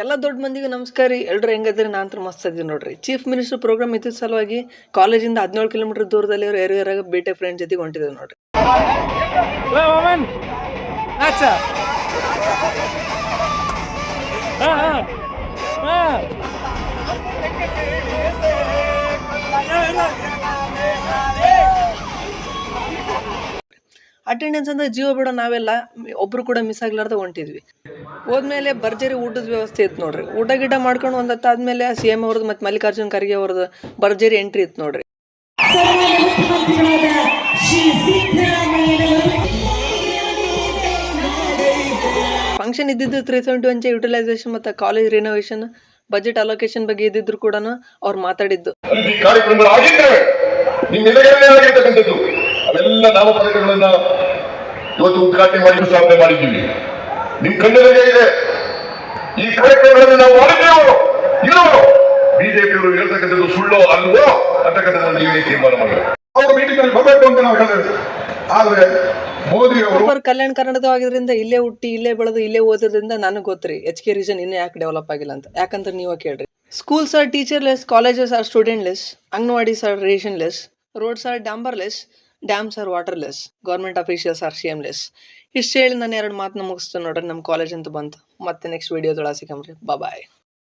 ಎಲ್ಲ ದೊಡ್ಡ ಮಂದಿಗೆ ನಮಸ್ಕಾರ ರೀ. ಎಲ್ರು ಹೆಂಗದ್ರಿ? ನಾನಂತೂ ಮಸ್ತ್ ಇದೀನಿ ನೋಡ್ರಿ. ಚೀಫ್ ಮಿನಿಸ್ಟರ್ ಪ್ರೋಗ್ರಾಮ್ ಇದ್ದ ಸಲುವಾಗಿ ಕಾಲೇಜಿಂದ 17 ಕಿಲೋಮೀಟರ್ ದೂರದಲ್ಲಿ ಏರಿಯಾಗ ಬೇಟೆ ಫ್ರೆಂಡ್ ಜೊತೆಗೆ ಹೊಂಟಿದ್ದೇವೆ ನೋಡ್ರಿ. ಅಟೆಂಡೆನ್ಸ್ ಅಂದ್ರೆ ಜೀವ ಬಿಡೋ ನಾವೆಲ್ಲ ಒಬ್ರು ಕೂಡ ಮಿಸ್ ಆಗ್ಲಾರ್ದ ಹೊಂಟಿದ್ವಿ. ಹೋದ್ಮೇಲೆ ಭರ್ಜರಿ ಊಟದ ವ್ಯವಸ್ಥೆ ಇತ್ತು ನೋಡ್ರಿ. ಊಟ ಗಿಟ ಮಾಡ್ಕೊಂಡು ಒಂದತ್ತಾದ್ಮೇಲೆ CM ಅವ್ರದ್ದು ಮತ್ತೆ ಮಲ್ಲಿಕಾರ್ಜುನ್ ಖರ್ಗೆ ಅವ್ರದ್ದು ಭರ್ಜರಿ ಎಂಟ್ರಿ ಇತ್ತು ನೋಡ್ರಿ. ಫಂಕ್ಷನ್ ಇದ್ದಿದ್ದು 371 ಯುಟಿಲೈಸೇಷನ್ ಮತ್ತು ಕಾಲೇಜ್ ರಿನೋವೇಷನ್ ಬಜೆಟ್ ಅಲೋಕೇಶನ್ ಬಗ್ಗೆ ಇದ್ದಿದ್ರು ಕೂಡ ಅವ್ರು ಮಾತಾಡಿದ್ದು ಅವೆಲ್ಲ ನಾಮಫಲಕಗಳನ್ನ ಇವತ್ತು ಉದ್ಘಾಟನೆ ಮಾಡಿ ಸ್ಥಾಪನೆ ಮಾಡಿದ್ದೀವಿ. ನಿಮ್ ಕಣ್ಣೆದುರಿಗೆ ಇದೆ. ಈ ಕಾರ್ಯಕ್ರಮಗಳನ್ನು ನಾವು ಮಾಡಿದ್ದೇವೋ ಇಲ್ಲೋ, ಬಿಜೆಪಿಯವರು ಹೇಳ್ತಕ್ಕಂಥದ್ದು ಸುಳ್ಳೋ ಅಲ್ವೋ ಅಂತಕ್ಕಂಥದ್ದು ನೀವೇ ತೀರ್ಮಾನ ಮಾಡಬೇಕು. ಅವರು ಮೀಟಿಂಗ್ ಅಲ್ಲಿ ಬರಬೇಕು ಅಂತ ನಾವು ಹೇಳಿದ್ವಿ. ಆದ್ರೆ ಮೋದಿ ಅವರು ಕಲ್ಯಾಣ ಕರ್ನಾಟಕ ಆಗಿದ್ರಿಂದ ಇಲ್ಲೇ ಹುಟ್ಟಿ ಇಲ್ಲೇ ಬೆಳೆದು ಇಲ್ಲೇ ಓದೋದ್ರಿಂದ ನನಗೆ ಗೊತ್ತ್ರಿ HK ರೀಜನ್ ಇನ್ನೂ ಯಾಕೆ ಡೆವಲಪ್ ಆಗಿಲ್ಲ ಅಂತ. ಯಾಕಂತ ನೀವು ಕೇಳ್ರಿ. Schools are teacherless, colleges are studentless, anganwadis are rationless, roads are ಡಾಂಬರ್ಲೆಸ್, dams are waterless, government officials are shameless. ಇಷ್ಟು ಹೇಳಿ ನಾನು 2 ಮಾತನ್ನ ಮುಗಿಸ್ತೇನೆ ನೋಡ್ರಿ. ನಮ್ಮ ಕಾಲೇಜ್ ಅಂತ ಬಂತು. ಮತ್ತೆ ನೆಕ್ಸ್ಟ್ ವಿಡಿಯೋದೊಳಗೆ ಸಿಕ್ಕಂಬ್ರಿ. ಬಾಯ್.